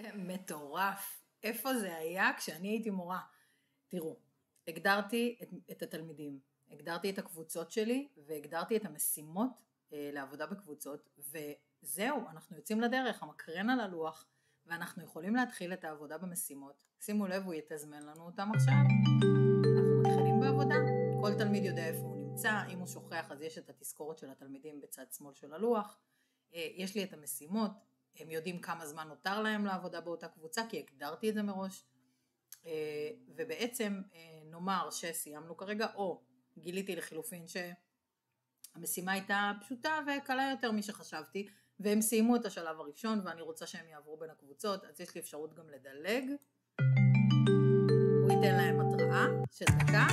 זה מטורף. איפה זה היה כשאני הייתי מורה? תראו, הגדרתי את התלמידים, הגדרתי את הקבוצות שלי, והגדרתי את המשימות לעבודה בקבוצות, וזהו, אנחנו יוצאים לדרך, המקרן על הלוח, ואנחנו יכולים להתחיל את העבודה במשימות. שימו לב, הוא יתזמן לנו אותם עכשיו. אנחנו מתחילים בעבודה, כל תלמיד יודע איפה הוא נמצא, אם הוא שוכח אז יש את התזכורת של התלמידים בצד שמאל של הלוח, יש לי את המשימות, הם יודעים כמה זמן נותר להם לעבודה באותה קבוצה, כי הגדרתי את זה מראש, ובעצם נאמר שסיימנו כרגע, או גיליתי לחילופין שהמשימה הייתה פשוטה וקלה יותר משחשבתי, והם סיימו את השלב הראשון, ואני רוצה שהם יעברו בין הקבוצות, אז יש לי אפשרות גם לדלג, הוא ייתן להם התראה של דקה,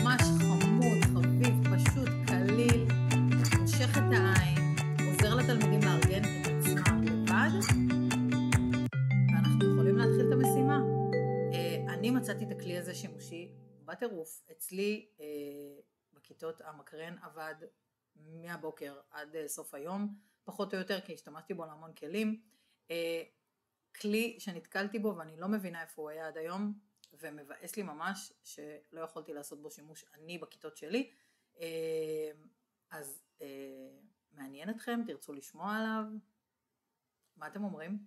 ממש חמוד, חביב, פשוט, קליל, מושך את העין, עוזר לתלמידים לארגן את עצמם לבד, ואנחנו יכולים להתחיל את המשימה. אני מצאתי את הכלי הזה שימושי בטירוף, אצלי בכיתות המקרן עבד מהבוקר עד סוף היום, פחות או יותר כי השתמשתי בו להמון כלים, כלי שנתקלתי בו ואני לא מבינה איפה הוא היה עד היום, ומבאס לי ממש שלא יכולתי לעשות בו שימוש אני בכיתות שלי, אז מעניין אתכם, תרצו לשמוע עליו, מה אתם אומרים?